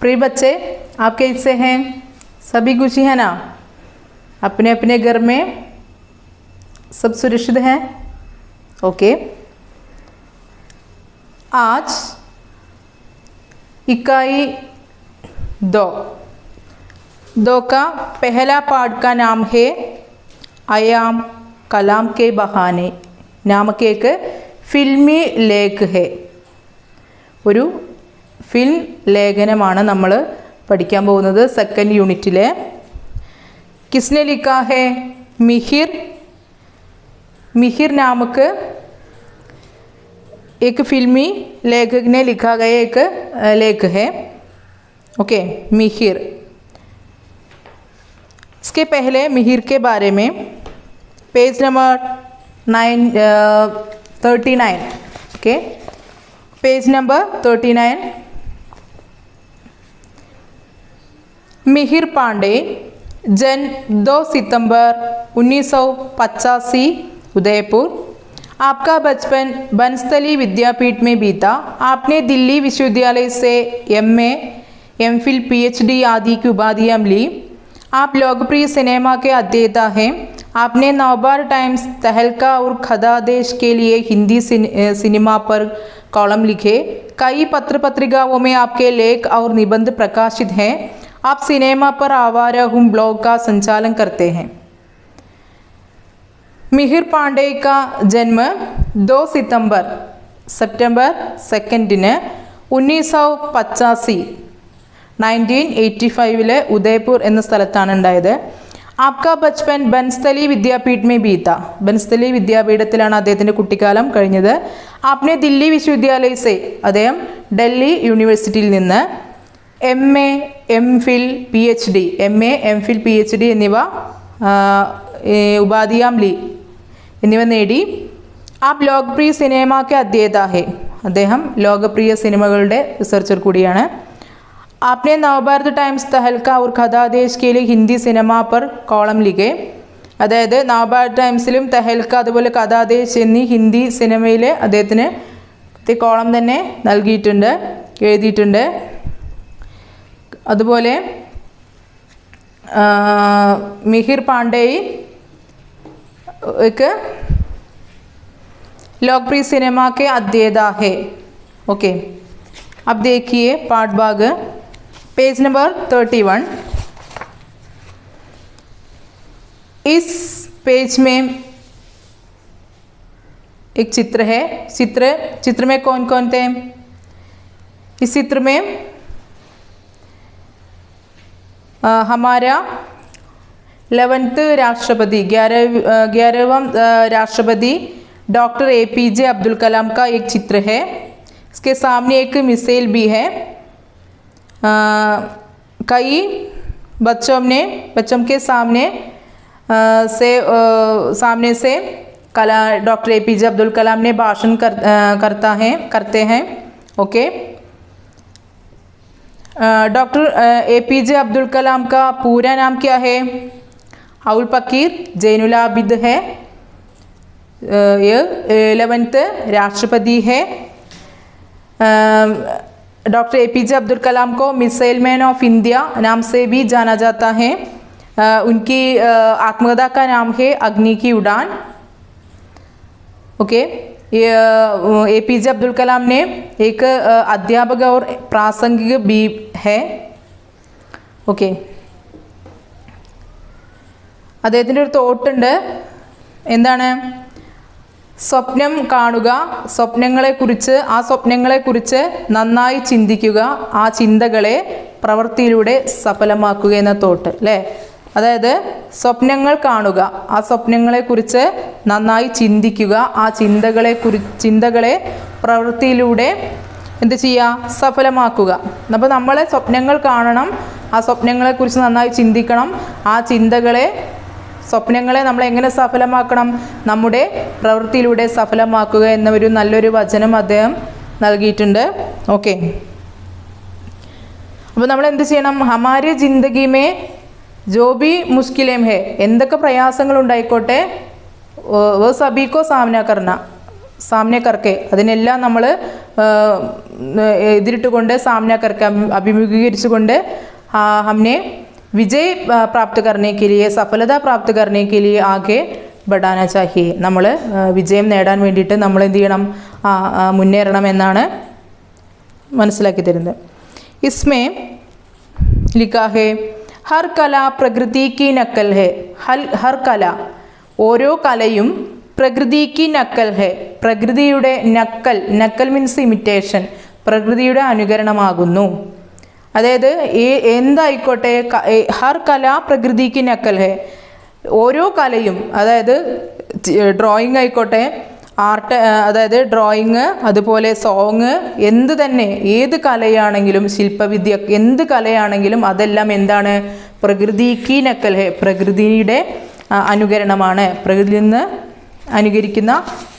प्रिय बच्चे, आप कैसे हैं? सभी खुशी हैं ना? अपने अपने घर में सब सुरक्षित हैं? ओके। आज इकाई 2 का पहला पाठ का नाम है आयाम कलाम के बहाने नामक एक फिल्मी लेख है. ഒരു ഫിल्म ലേഖനമാണ് നമ്മൾ പഠിക്കാൻ പോകുന്നത് സെക്കൻഡ് യൂണിറ്റിലെ. किसने लिखा है? मिहिर नामक एक फिल्मी लेखक ने लिखा गया एक लेख है. ओके, मिहिर. इसके पहले मिहिर के बारे में page number 39. Okay, page number 39. Mihir Pandey जन्म 2 सितंबर 1985 उदयपुर. आपका बचपन बनस्थली विद्यापीठ में बीता. आपने दिल्ली विश्वविद्यालय से MA, MPhil, PhD आदि की उपाधियाँ ली. आप लोकप्रिय सिनेमा के अध्येता हैं. आपने नवबार टाइम्स, तहलका और खदादेश के लिए हिंदी सिनेमा पर कॉलम लिखे. कई पत्र पत्रिकाओं में आपके लेख और निबंध प्रकाशित हैं. आप सिनेमा पर आवारा हूँ ब्लॉग का संचालन करते हैं. मिहिर पांडे का जन्म 2 सितंबर 2 1985 ഉദയ്പൂർ എന്ന സ്ഥലത്താണ് ഉണ്ടായത്. ആപ്കാ ബച്പൻ ബൻസ്ഥലി വിദ്യാപീഠ് മേ ബീത. ബൻസ്ഥലി വിദ്യാപീഠത്തിലാണ് അദ്ദേഹത്തിൻ്റെ കുട്ടിക്കാലം കഴിഞ്ഞത്. ആപ്നെ ദില്ലി വിശ്വവിദ്യാലയ സെ, അദ്ദേഹം ഡൽഹി യൂണിവേഴ്സിറ്റിയിൽ നിന്ന് MA, MPhil, PhD എന്നിവ ഉപാധിയാം ലി എന്നിവ നേടി. ആപ് ലോകപ്രിയ സിനിമാക്ക് അധ്യേത ഹെ. അദ്ദേഹം ലോകപ്രിയ സിനിമകളുടെ റിസർച്ചർ കൂടിയാണ്. आपने नवभारत टाइम्स, तहलका और खदादेश के लिए हिंदी सिनेमा पर कॉलम लिखे. അതായത് നവഭാരത് ടൈംസിലും തെഹൽക്ക അതുപോലെ കഥാദേശ് എന്നീ ഹിന്ദി സിനിമയിൽ അദ്ദേഹത്തിന് കോളം തന്നെ നൽകിയിട്ടുണ്ട്, എഴുതിയിട്ടുണ്ട്. അതുപോലെ मिहिर पांडे एक लोकप्रिय सिनेमा के अध्येता है. ओके, अब देखिए पाठ भाग पेज नंबर 31. इस पेज में एक चित्र है. चित्र में कौन कौन थे? इस चित्र में हमारा 11th राष्ट्रपति 11वां राष्ट्रपति डॉक्टर APJ अब्दुल कलाम का एक चित्र है. इसके सामने एक मिसाइल भी है. कई बच्चों के सामने से डॉक्टर APJ अब्दुल कलाम ने भाषण करते हैं. Okay, doctor APJ Abdul Kalam का पूरा नाम क्या है? अबुल पकीर जैनुल आबिद है. ये 11th राष्ट्रपति है. डॉक्टर APJ अब्दुल कलाम को मिसाइल मैन ऑफ इंडिया नाम से भी जाना जाता है. उनकी आत्मकथा का नाम है अग्नि की उड़ान. ओके, ये APJ अब्दुल कलाम ने एक अध्यापक और प्रासंगिक भी है. ഓക്കെ, അദ്ദേഹത്തിൻ്റെ ഒരു തോട്ടുണ്ട്. എന്താണ്? സ്വപ്നം കാണുക, സ്വപ്നങ്ങളെക്കുറിച്ച് നന്നായി ചിന്തിക്കുക, ആ ചിന്തകളെ പ്രവൃത്തിയിലൂടെ സഫലമാക്കുക എന്ന തോട്ട് അല്ലേ. അതായത് സ്വപ്നങ്ങൾ കാണുക, ആ സ്വപ്നങ്ങളെക്കുറിച്ച് നന്നായി ചിന്തിക്കുക, ആ ചിന്തകളെ പ്രവൃത്തിയിലൂടെ എന്ത് ചെയ്യുക? സഫലമാക്കുക. അപ്പോൾ നമ്മൾ സ്വപ്നങ്ങൾ കാണണം, ആ സ്വപ്നങ്ങളെക്കുറിച്ച് നന്നായി ചിന്തിക്കണം, ആ സ്വപ്നങ്ങളെ നമ്മൾ എങ്ങനെ സഫലമാക്കണം? നമ്മുടെ പ്രവൃത്തിയിലൂടെ സഫലമാക്കുക എന്ന ഒരു നല്ലൊരു വചനം അദ്ദേഹം നൽകിയിട്ടുണ്ട്. ഓക്കെ, അപ്പോൾ നമ്മൾ എന്ത് ചെയ്യണം? ഹമാരെ ജിന്ദഗി മേ ജോ ബി മുഷ്കിലേം ഹെ, എന്തൊക്കെ പ്രയാസങ്ങൾ ഉണ്ടായിക്കോട്ടെ, वो सभी को सामना करके അതിനെല്ലാം നമ്മൾ എതിരിട്ടുകൊണ്ട് सामना करके अभिमुखीകരിച്ചുകൊണ്ട് हमने विजय प्राप्त करने के लिए सफलता प्राप्त करने के लिए आगे बढ़ाना चाहिए നമ്മൾ വിജയം നേടാൻ വേണ്ടിയിട്ട് നമ്മൾ എന്ത് ചെയ്യണം മുന്നേറണം എന്നാണ് മനസ്സിലാക്കി തരുന്നത് इसमें लिखा है हर कला प्रकृति की नकल है हर कला ഓരോ കലയും പ്രകൃതിക്ക് നക്കൽ ഹെ പ്രകൃതിയുടെ നക്കൽ മീൻസ് ഇമിറ്റേഷൻ പ്രകൃതിയുടെ അനുകരണമാകുന്നു അതായത് എന്തായിക്കോട്ടെ ഹർ കല പ്രകൃതിക്ക് നക്കൽ ഹെ ഓരോ കലയും അതായത് ഡ്രോയിങ് ആയിക്കോട്ടെ ആർട്ട് അതായത് ഡ്രോയിങ് അതുപോലെ സോങ് എന്ത് തന്നെ ഏത് കലയാണെങ്കിലും ശില്പവിദ്യ എന്ത് കലയാണെങ്കിലും അതെല്ലാം എന്താണ് പ്രകൃതിക്ക് നക്കൽ ഹെ പ്രകൃതിയുടെ അനുകരണമാണ് പ്രകൃതിയിൽ നിന്ന് അനുകരിക്കുന്ന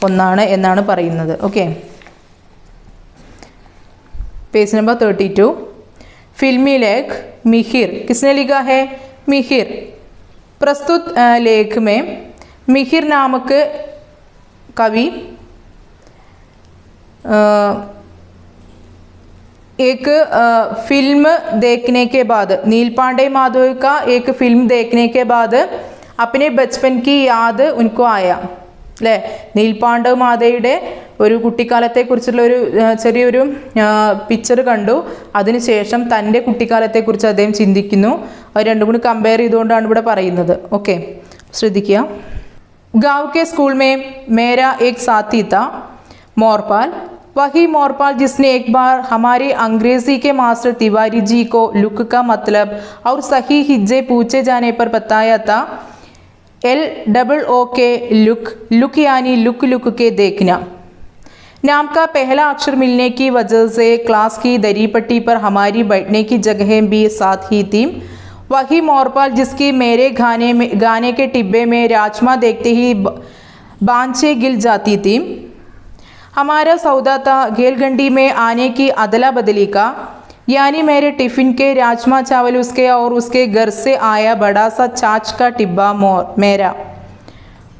ഒന്നാണ് എന്നാണ് പറയുന്നത് ഓക്കെ पेज नंबर 32 फिल्मी लेख मिहिर किसने लिखा है मिहिर प्रस्तुत लेख में मिहिर नामक कवि एक फिल्म देखने के बाद नील पांडे माधव का एक फिल्म देखने के बाद अपने बचपन की याद उनको आया അല്ലേ നീൽപാണ്ഡ മാധയുടെ ഒരു കുട്ടിക്കാലത്തെക്കുറിച്ചുള്ള ഒരു ചെറിയൊരു പിക്ചർ കണ്ടു അതിനുശേഷം തൻ്റെ കുട്ടിക്കാലത്തെക്കുറിച്ച് അദ്ദേഹം ചിന്തിക്കുന്നു അത് രണ്ടും കൂടി കമ്പയർ ചെയ്തുകൊണ്ടാണ് ഇവിടെ പറയുന്നത് ഓക്കെ ശ്രദ്ധിക്കുക गाँव के स्कूल में मेरा एक साथी था मोरपाल वही मोरपाल जिसने एक बार हमारे अंग्रेज़ी के मास्टर तिवारी जी को लुक का मतलब और सही हिज्जे पूछे जाने पर बताया था LOO के लुक यानी लुक के देखना नाम का पहला अक्षर मिलने की वजह से क्लास की दरी पट्टी पर हमारी बैठने की जगहें भी साथ ही थी वही मोरपाल जिसकी मेरे गाने के टिब्बे में राजमा देखते ही बांछे गिल जाती थी हमारा सौदा था घेलगंडी में आने की अदला बदली का यानी मेरे टिफ़िन के राजमा चावल उसके और उसके घर से आया बड़ा सा छाछ का टिब्बा मेरा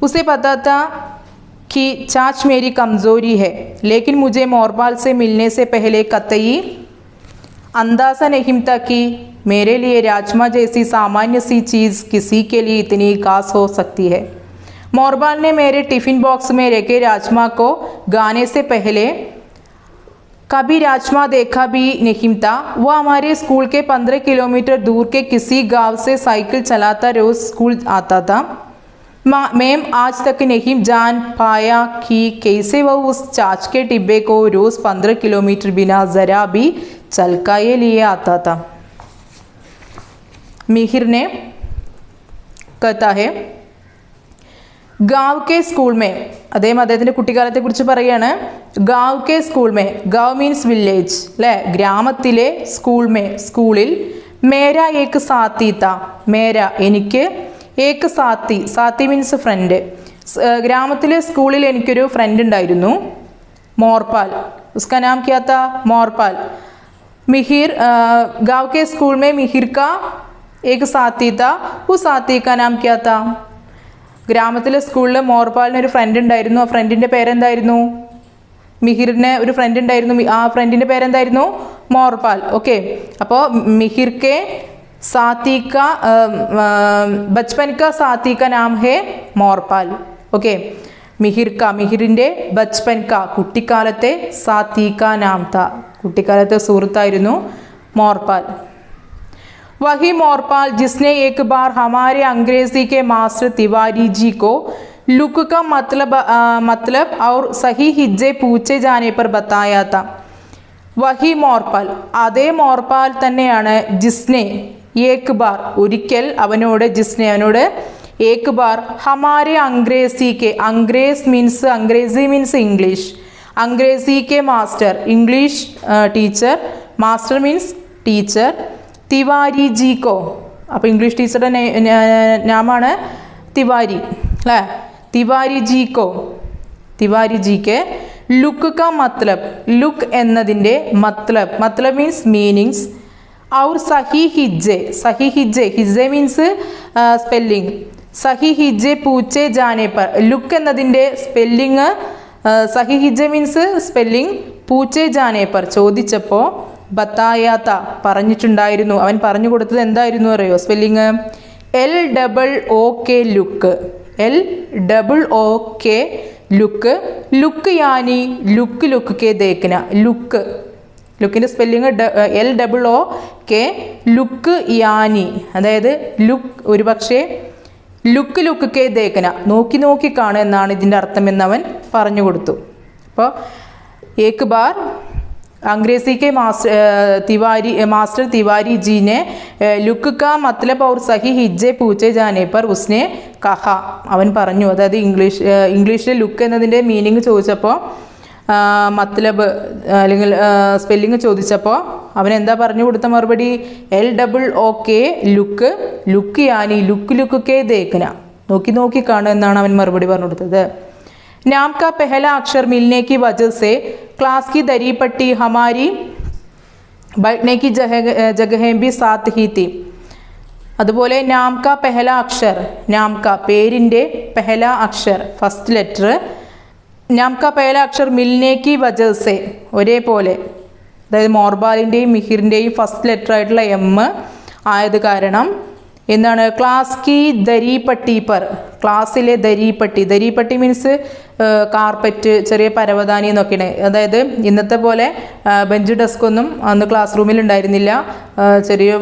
उसे पता था कि छाछ मेरी कमज़ोरी है लेकिन मुझे मोरपाल से मिलने से पहले कतई अंदाज़ा नहीं था कि मेरे लिए राजमा जैसी सामान्य सी चीज़ किसी के लिए इतनी खास हो सकती है मोरपाल ने मेरे टिफ़िन बॉक्स में रखे राजमा को गाने से पहले कभी राजमा देखा भी नहीं था वह हमारे स्कूल के 15 किलोमीटर दूर के किसी गांव से साइकिल चलाता रोज़ स्कूल आता था मैम आज तक नहीं जान पाया कि कैसे वह उस छाछ के डिब्बे को रोज़ 15 किलोमीटर बिना ज़रा भी चलकाए लिए आता था मिहिर ने कहता है गाँव के स्कूल में അദ്ദേഹം അദ്ദേഹത്തിൻ്റെ കുട്ടിക്കാലത്തെക്കുറിച്ച് പറയുകയാണ് ഗാവ് കെ സ്കൂൾ മേ ഗാവ് മീൻസ് വില്ലേജ് അല്ലേ ഗ്രാമത്തിലെ സ്കൂളിൽ മേര ഏക്ക് സാത്തി താ മേര എനിക്ക് ഏക്ക് സാത്തി മീൻസ് ഫ്രണ്ട് ഗ്രാമത്തിലെ സ്കൂളിൽ എനിക്കൊരു ഫ്രണ്ട് ഉണ്ടായിരുന്നു മോർപാൽ ഉസ്കാ നാം ക്യാ താ മോർപാൽ മിഹിർ ഗാവ് കെ സ്കൂൾ മേ മിഹിർ കാ ഏക്ക് സാത്തി താ ഉസ് സാത്തി കാ നാം ക്യാ താ ഗ്രാമത്തിലെ സ്കൂളിൽ മോർപാലിന് ഒരു ഫ്രണ്ട് ഉണ്ടായിരുന്നു ആ ഫ്രണ്ടിൻ്റെ പേരെന്തായിരുന്നു മിഹിറിന് ഒരു ഫ്രണ്ട് ഉണ്ടായിരുന്നു ആ ഫ്രണ്ടിൻ്റെ പേരെന്തായിരുന്നു മോർപാൽ ഓക്കെ അപ്പോൾ മിഹിർ കെ സാത്തി കാ ബച്പൻ കാ സാത്തി കാ നാം ഹേ മോർപാൽ ഓക്കെ മിഹിറിൻ്റെ ബച്പൻ കാ കുട്ടിക്കാലത്തെ സാത്തി കാ നാം താ കുട്ടിക്കാലത്തെ സുഹൃത്തായിരുന്നു മോർപാൽ वही मोरपाल जिसने एक बार हमारे अंग्रेज़ी के मास्टर तिवारी जी को लुक का मतलब और सही हिज्जे पूछे जाने पर बताया था वही मोरपाल അതേ മോർപാൽ തന്നെയാണ് ജിസ്നെ ഏക് ബാർ ഒരിക്കൽ അവനോട് ഏക് ബാർ ഹമാരെ अंग्रेज़ी के अंग्रेज़ी मीन्स इंग्लिश अंग्रेज़ी के master English teacher master means teacher Tiwari ji को അപ്പോൾ ഇംഗ്ലീഷ് ടീച്ചറുടെ നാമാണ് തിവാരി അല്ലേ തിവാരി ജി കെ ലുക്ക് കാ മത്ലബ് ലുക്ക് എന്നതിൻ്റെ മത്ലബ് മീൻസ് മീനിങ്സ് और सही हिज्जे മീൻസ് സ്പെല്ലിംഗ് സഹി ഹിജ്ജെ പൂച്ചെ ജാനെ പർ ലുക്ക് എന്നതിൻ്റെ സ്പെല്ലിങ് സഹി ഹിജ്ജെ മീൻസ് സ്പെല്ലിംഗ് പൂച്ചെ ജാനെ പർ ചോദിച്ചപ്പോൾ ബത്തായാത്ത പറഞ്ഞിട്ടുണ്ടായിരുന്നു, അവൻ പറഞ്ഞു കൊടുത്തത് എന്തായിരുന്നു അറിയോ? Spelling LOOK look, LOOK look, look യാനി ലുക്ക് ലുക്ക് കെ ദേഖന, ലുക്ക്, ലുക്കിൻ്റെ സ്പെല്ലിങ് LOOK ലുക്ക് യാനി, അതായത് ലുക്ക് ഒരു പക്ഷേ ലുക്ക് ലുക്ക് കെ ദേഖന നോക്കി നോക്കി കാണുക എന്നാണ് ഇതിൻ്റെ അർത്ഥം എന്നവൻ പറഞ്ഞു കൊടുത്തു. അപ്പോൾ एक बार अंग्रेजी के मास्टर तिवारी जी ने लुक का मतलब और सही हिज्जे पूछे जाने पर उसने कहा, അവൻ പറഞ്ഞു, അതായത് ഇംഗ്ലീഷിലെ ലുക്ക് എന്നതിൻ്റെ മീനിങ് ചോദിച്ചപ്പോൾ മത്ലബ് അല്ലെങ്കിൽ സ്പെല്ലിങ് ചോദിച്ചപ്പോൾ അവൻ എന്താ പറഞ്ഞു കൊടുത്ത മറുപടി? LOOK ലുക്ക്, ലുക്ക് യാനി ലുക്ക് ലുക്ക് കെ ദേഖന നോക്കി നോക്കി കാണുക എന്നാണ് അവൻ മറുപടി പറഞ്ഞു കൊടുത്തത്. नाम का पहला अक्षर मिलने की वजह से क्लास की दरी पट्टी हमारी बैठने की जगहें भी साथ ही थी. അതുപോലെ നാം കാ പെഹല അക്ഷർ, നാം കാ പേരിൻ്റെ പെഹല അക്ഷർ ഫസ്റ്റ് ലെറ്റർ, നാം കാ പെഹല അക്ഷർ മിൽനെ കി വജഹ സെ ഒരേപോലെ, അതായത് മോർബാലിൻ്റെയും മിഹിറിൻ്റെയും ഫസ്റ്റ് ലെറ്റർ ആയിട്ടുള്ള M ആയത് കാരണം എന്താണ്? ക്ലാസ് കി ദരി പട്ടി പർ, ക്ലാസ്സിലെ ദരിപ്പട്ടി, ദരിപ്പട്ടി മീൻസ് കാർപ്പറ്റ്, ചെറിയ പരവതാനി എന്നൊക്കെയാണ്. അതായത് ഇന്നത്തെ പോലെ ബെഞ്ച് ഡെസ്കൊന്നും അന്ന് ക്ലാസ് റൂമിൽ ഉണ്ടായിരുന്നില്ല. ചെറിയ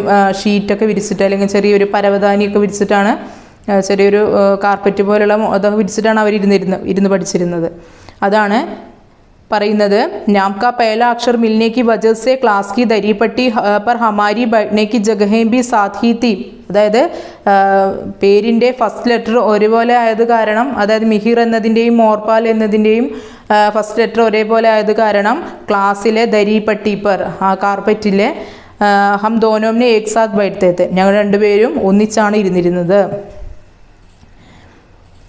ഷീറ്റൊക്കെ വിരിച്ചിട്ട് അല്ലെങ്കിൽ ചെറിയൊരു പരവതാനിയൊക്കെ വിരിച്ചിട്ടാണ്, ചെറിയൊരു കാർപ്പറ്റ് പോലുള്ള അതൊക്കെ വിരിച്ചിട്ടാണ് അവർ ഇരുന്ന് പഠിച്ചിരുന്നത്. അതാണ് പറയുന്നത് നാം കാ പഹല അക്ഷർ മിൽനെ കി വജഹ സെ class Ki ദരിപ്പട്ടി per Hamari ബൈഠ്നെ Ki ജഗഹേം Bhi Saath he തീ, അതായത് പേരിൻ്റെ ഫസ്റ്റ് ലെറ്റർ ഒരുപോലെ ആയത് കാരണം, അതായത് മിഹിർ എന്നതിൻ്റെയും മോർപാൽ എന്നതിൻ്റെയും ഫസ്റ്റ് ലെറ്റർ ഒരേപോലെ ആയത് കാരണം ക്ലാസ്സിലെ ദരിപ്പട്ടി പർ ആ കാർപ്പറ്റിലെ ഹം ദോനോമിനെ ഏക് സാത്ത് ബൈഠത്തെ തെ, ഞങ്ങൾ രണ്ടുപേരും ഒന്നിച്ചാണ് ഇരുന്നിരുന്നത്.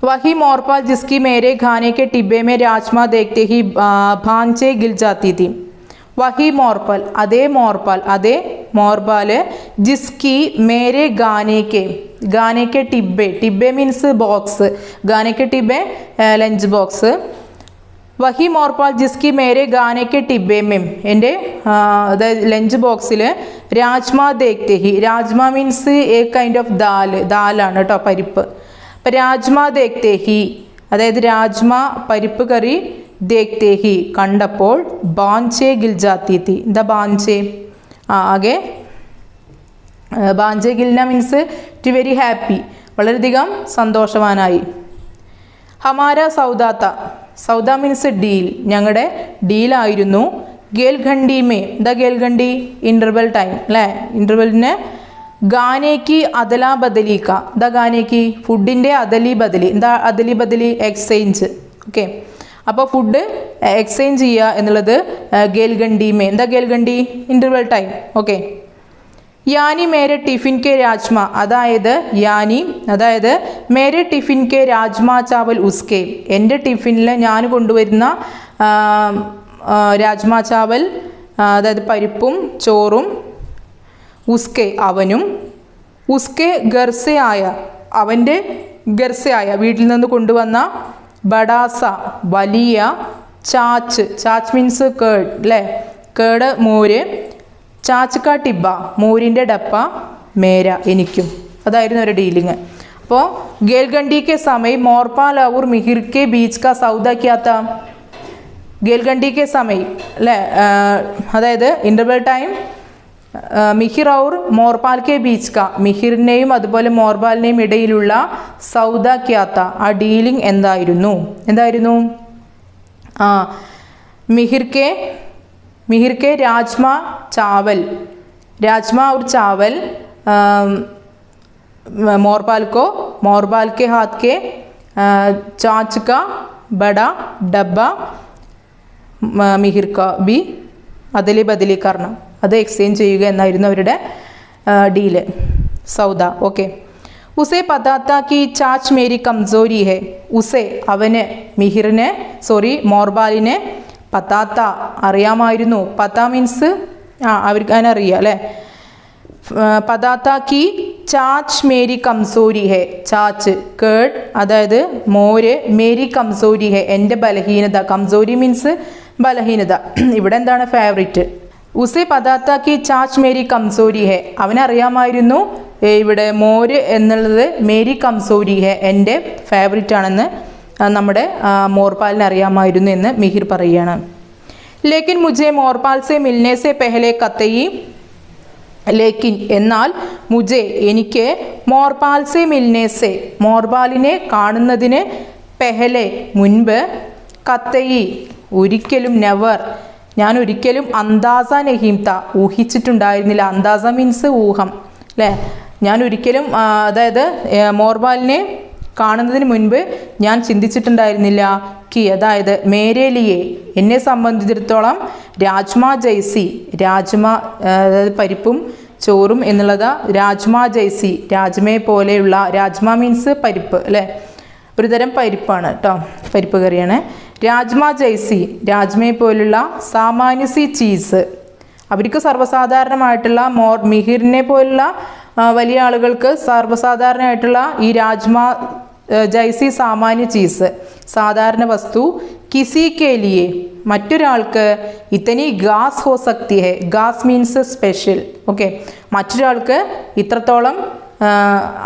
वही मोरपाल जिसकी मेरे खाने के टिब्बे में राजमा देखते ही भांचे गिल जाती थी. वही मोरपाल, അതേ മോർപാൽ जिसकी मेरे गाने के टिब्बे मीन्स बॉक्स, गाने के टिब्बे लंच बॉक्स. वही मोरपाल जिसकी मेरे गाने के टिब्बे में എൻ്റെ അതായത് ലഞ്ച് ബോക്സിൽ രാജ്മ ദേഖ്തെ ഹി, rajma means a kind of ദാലാണ് കേട്ടോ, പരിപ്പ്. രാജ്മ ദേഖ്തെ ഹി അതായത് രാജ്മ പരിപ്പ് കറി, ദേഖ്തെ ഹി കണ്ടപ്പോൾ, ബാഞ്ചെ ഗിൽ ജാത്തി തി, എന്താ ബാഞ്ചെ ആകെ, ബാഞ്ചെ ഗിൽന മീൻസ് ടു വെരി ഹാപ്പി, വളരെയധികം സന്തോഷവാനായി. ഹമാര സൗദാത്ത, സൗദ മീൻസ് ഡീൽ, ഞങ്ങളുടെ ഡീലായിരുന്നു. ഗേൽഘണ്ടി മേ, എന്താ ഗേൽഘണ്ടി? ഇൻ്റർവെൽ ടൈം അല്ലേ, ഇൻ്റർവെല്ലിന് ഗാനേക്ക് അദലാ ബദലിക്ക, എന്താ ഗാനേക്ക്? ഫുഡിൻ്റെ അദലി ബദലി, എന്താ അദലി ബദലി? എക്സ്ചേഞ്ച്. ഓക്കെ, അപ്പോൾ ഫുഡ് എക്സ്ചേഞ്ച് ചെയ്യുക എന്നുള്ളത് ഗേൽഘണ്ടി മേ, എന്താ ഗേൽഘണ്ടി? Interval time. ഓക്കെ, യാനി മേരെ ടിഫിൻ കെ രാജ്മ, അതായത് മേരെ ടിഫിൻ കെ രാജ്മ ചാവൽ ഉസ്കെ, എൻ്റെ ടിഫിനിൽ ഞാൻ കൊണ്ടുവരുന്ന രാജ്മ ചാവൽ, അതായത് പരിപ്പും ചോറും, ഉസ്കെ അവനും, ഉസ്കെ ഗർസെ ആയ അവൻ്റെ, ഗർസെ ആയ വീട്ടിൽ നിന്ന് കൊണ്ടുവന്ന, ബഡാസ വലിയ, ചാച്ച് മീൻസ് കേഡ് അല്ലേ, കേട് മോര്, ചാച്ച് കാ ടിബ്ബ മോരിൻ്റെ ഡപ്പ, മേര എനിക്കും, അതായിരുന്നു ഒരു ഡീലിങ്. അപ്പോൾ ഗേൽഘണ്ടി കെ സമയം മോർപാൽ ഔർ മിഹിർ കെ ബീച്ച് കാ സൗദ ക്യാ താ, ഗേൽഘണ്ടി കെ സമയം അല്ലേ, അതായത് ഇൻ്റർവെൽ ടൈം മിഹിർ ഔർ മോർപാൽ കെ ബീച്ച് കാ, മിഹിറിനെയും അതുപോലെ മോർപാലിനെയും ഇടയിലുള്ള സൗദ ക്യാത്ത ആ ഡീലിംഗ് എന്തായിരുന്നു? मिहिर के राजमा चावल, राजमा और चावल मोरपाल के हाथ के चाच का बड़ा डब्बा मिहिर का भी अदली बदली करना, അത് എക്സ്ചേഞ്ച് ചെയ്യുക എന്നായിരുന്നു അവരുടെ ഡീല്, സൗദ. ഓക്കെ, ഉസേ പതാത്ത കി ചാച്ച് മേരി കംസോരി ഹെ, ഉസേ അവന്, മോർബാലിനെ, പതാത്ത അറിയാമായിരുന്നു, പത മീൻസ് അവർക്ക് അതിനറിയാം അല്ലേ, പതാത്ത കി ചാച്ച് മേരി കംസോരി ഹെ, ചാച്ച് കേഡ് അതായത് മോര്, മേരി കംസോരി ഹെ എൻ്റെ ബലഹീനത, കംസോരി മീൻസ് ബലഹീനത. ഇവിടെ എന്താണ് ഫേവറിറ്റ്? ഉസെ പദാത്ത കി ചാച്ച് മേരി കംസോരി ഹെ. അവനറിയാമായിരുന്നു ഇവിടെ മോര് എന്നുള്ളത് മേരി കംസോരി ഹെ, എൻ്റെ ഫേവറിറ്റ് ആണെന്ന് നമ്മുടെ മോർപാലിന് അറിയാമായിരുന്നു എന്ന് മിഹിർ പറയുകയാണ്. ലേക്കിൻ മുझे മോർപാൽ സെ മിൽനെ സെ പെഹലെ കത്തയി. ലേക്കിൻ എന്നാൽ മുझे എനിക്ക് മോർപാൽ സെ മിൽനെ സെ മോർപാലിനെ കാണുന്നതിന് പെഹലെ മുൻപ് കത്തയി ഒരിക്കലും നെവർ ഞാൻ ഒരിക്കലും അന്താസ നഹീംത ഊഹിച്ചിട്ടുണ്ടായിരുന്നില്ല. അന്താസ മീൻസ് ഊഹം അല്ലേ. ഞാൻ ഒരിക്കലും അതായത് മോർപാലിനെ കാണുന്നതിന് മുൻപ് ഞാൻ ചിന്തിച്ചിട്ടുണ്ടായിരുന്നില്ല കി അതായത് മേരേലിയെ എന്നെ സംബന്ധിച്ചിടത്തോളം രാജ്മാ ജൈസി രാജ്മ അതായത് പരിപ്പും ചോറും എന്നുള്ളത് രാജ്മാ ജൈസി രാജ്മയെ പോലെയുള്ള രാജ്മ മീൻസ് പരിപ്പ് അല്ലേ, ഒരു തരം പരിപ്പാണ് കേട്ടോ, പരിപ്പ് കറിയാണ്. രാജ്മാ ജൈസി രാജ്മയെ പോലുള്ള സാമാന്യസി ചീസ് അവർക്ക് സർവ്വസാധാരണമായിട്ടുള്ള മിഹിറിനെ പോലുള്ള വലിയ ആളുകൾക്ക് സർവ്വസാധാരണമായിട്ടുള്ള ഈ രാജ്മാ ജൈസി സാമാന്യ ചീസ് സാധാരണ വസ്തു കിസി കെ ലിയെ മറ്റൊരാൾക്ക് ഇത്തനി ഗാസ് ഹോ സക്തി ഹെ. ഗാസ് മീൻസ് സ്പെഷ്യൽ. ഓക്കെ, മറ്റൊരാൾക്ക് ഇത്രത്തോളം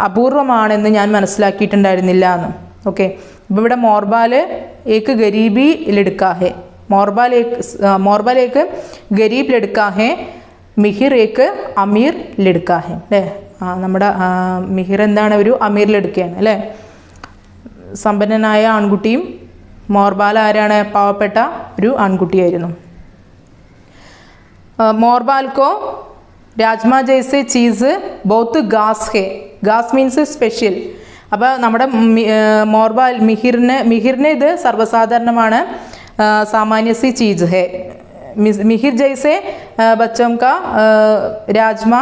അപൂർവമാണെന്ന് ഞാൻ മനസ്സിലാക്കിയിട്ടുണ്ടായിരുന്നില്ല എന്ന്. ഓക്കെ, ഇപ്പോൾ ഇവിടെ മോർബാൽ ഏക്ക് ഗരീബി ലടുക്കാ ഹെ. മോർബാൽ ഏക്ക് ഗരീബ് ലടുക്കാ ഹെ, മിഹിർ ഏക്ക് അമീർ ലടുക്കാ ഹെ അല്ലേ. നമ്മുടെ മിഹിർ എന്താണ്, ഒരു അമീർ ലടുക്കയാണ് അല്ലേ, സമ്പന്നനായ ആൺകുട്ടിയും. മോർബാൽ ആരാണ്, പാവപ്പെട്ട ഒരു ആൺകുട്ടിയായിരുന്നു. മോർബാൽ കോ രാജ്മാ ജൈസെ ചീസ് ബോത്ത് ഗാസ് ഹെ. ഗാസ് മീൻസ് സ്പെഷ്യൽ. അപ്പോൾ നമ്മുടെ മോർബാൽ മിഹിറിന് ഇത് സർവ്വസാധാരണമാണ്, സാമാന്യസി ചീസ് ഹെ. മിഹിർ ജൈസെ ബച്ചം കാ രാജ്മാ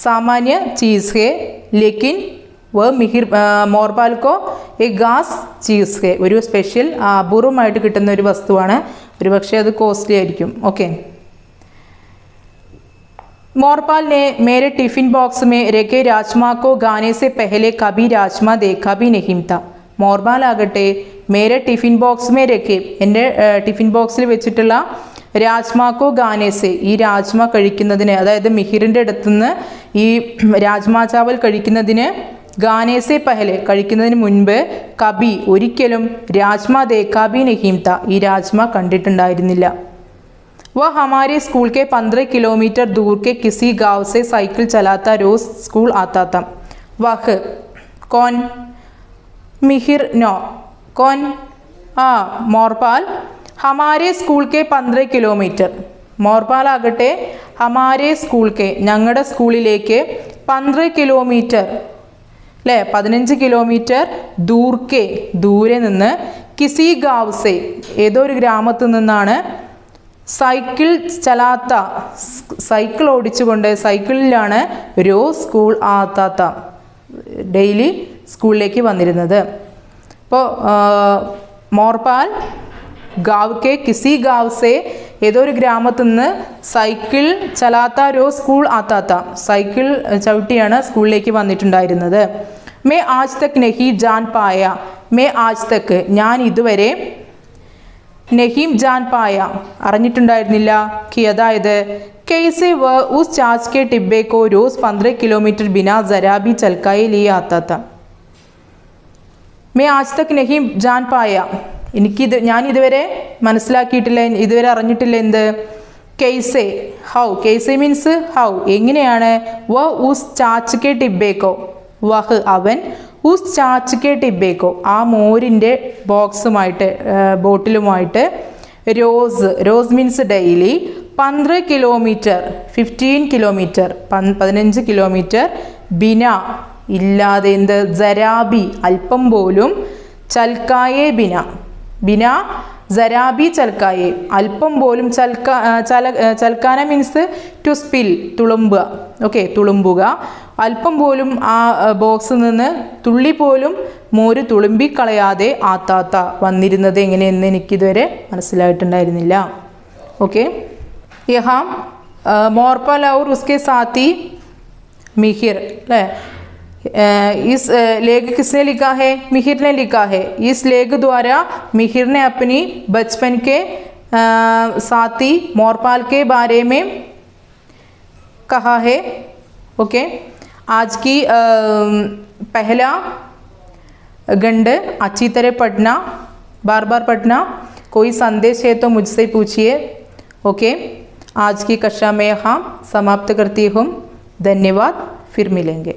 സാമാന്യ ചീസ് ഹെ, ലേക്കിൻ മോർബാൽ കോ എ ഗാസ് ചീസ് ഹെ. ഒരു സ്പെഷ്യൽ അപൂർവമായിട്ട് കിട്ടുന്ന ഒരു വസ്തുവാണ്, ഒരുപക്ഷെ അത് കോസ്റ്റ്ലി ആയിരിക്കും. ഓക്കെ, मोरपाल ने मेरे टिफ़िन बॉक्स में रखे राजमा को गाने से पहले कभी राजमा देखा भी नहीं था. മോർബാൽ ആകട്ടെ മേരെ ടിഫിൻ ബോക്സ് മേ രഖെ എൻ്റെ ടിഫിൻ ബോക്സിൽ വെച്ചിട്ടുള്ള രാജ്മാക്കോ ഗാനേസെ ഈ രാജ്മ കഴിക്കുന്നതിന് അതായത് മിഹിറിൻ്റെ അടുത്തുനിന്ന് ഈ രാജ്മാ ചാവൽ കഴിക്കുന്നതിന് ഗാനേസെ പഹലെ കഴിക്കുന്നതിന് മുൻപ് കബി ഒരിക്കലും രാജ്മ ദേഖാബി നഹീംത ഈ രാജ്മ കണ്ടിട്ടുണ്ടായിരുന്നില്ല. वह हमारे स्कूल के 15 किलोमीटर दूर के किसी गांव से साइकिल चलाता रोज़ स्कूल आता था. वह कौन, मिहिर नो, कौन മോർപാൽ ഹമാരെ സ്കൂൾ കെ 15 കിലോമീറ്റർ. മോർപാൽ ആകട്ടെ ഹമാരെ സ്കൂൾ കെ ഞങ്ങളുടെ സ്കൂളിലേക്ക് 15 കിലോമീറ്റർ അല്ലേ 15 കിലോമീറ്റർ ദൂർക്കെ ദൂരെ നിന്ന് കിസി ഗാവ് സെ ഏതോ ഒരു ഗ്രാമത്തിൽ നിന്നാണ് സൈക്കിൾ ചലാത്ത സൈക്കിൾ ഓടിച്ചുകൊണ്ട് സൈക്കിളിലാണ് रोज സ്കൂൾ ആത്താത്ത ഡെയിലി സ്കൂളിലേക്ക് വന്നിരുന്നത്. അപ്പോൾ മോർപാൽ ഗാവ് കെ കിസി ഗാവ് സെ ഏതോ ഒരു ഗ്രാമത്തിൽ നിന്ന് സൈക്കിൾ ചലാത്ത रोज സ്കൂൾ ആത്താത്ത സൈക്കിൾ ചവിട്ടിയാണ് സ്കൂളിലേക്ക് വന്നിട്ടുണ്ടായിരുന്നത്. മേ ആജ് തക് നഹി ജാൻ പായ മേ ആജ് തക് ഞാൻ ഇതുവരെ നഹീം ജാൻ പായ അറിഞ്ഞിട്ടുണ്ടായിരുന്നില്ല कि അതായത് कैसे वह उस चाच के टिब्बे को रोज़ 15 किलोमीटर बिना ज़रा भी चलकाए लिए आता था. मैं आज तक नहीं जान पाया ഞാൻ ഇതുവരെ മനസ്സിലാക്കിയിട്ടില്ല, ഇതുവരെ അറിഞ്ഞിട്ടില്ല എന്ത് कैसे ഹൗ. कैसे മീൻസ് ഹൗ എങ്ങനെയാണ്. വ ഉസ് ചാച്ച് കെ ടിബ്ബേക്കോ വഹ് അവൻ ഉസ് ചാച്ച് കെ ടിബ്ബേക്കോ ആ മോരിൻ്റെ ബോക്സുമായിട്ട് ബോട്ടിലുമായിട്ട് റോസ് means daily 15 kilometre 15 kilometre 15 kilometre ബിന ഇല്ലാതെ എന്ത് ജരാബി അല്പം പോലും ചൽക്കായേ ബിന ജരാബി ചൽക്കായേ അല്പം പോലും ചൽക്കാന മീൻസ് ടു സ്പിൽ തുളുമ്പുക. ഓക്കെ, തുളുമ്പുക. അല്പം പോലും ആ ബോക്സിൽ നിന്ന് തുള്ളി പോലും മോര് തുളുമ്പിക്കളയാതെ ആത്താത്ത വന്നിരുന്നത് എങ്ങനെയെന്ന് എനിക്കിതുവരെ മനസ്സിലായിട്ടുണ്ടായിരുന്നില്ല. ഓക്കെ, യഹാ മോർപാൽ ഔർ ഉസ്കെ സാത്തി मिहिर इस लेख किसने लिखा है? मिहिर ने लिखा है. इस लेख द्वारा मिहिर ने अपनी बचपन के साथ ही मोरपाल के बारे में कहा है। ओके, आज की पहला गंड अच्छी तरह पढ़ना, बार बार पढ़ना। कोई संदेश है तो मुझसे पूछिए। ओके, आज की कक्षा में हम समाप्त करती हूँ। धन्यवाद, फिर मिलेंगे।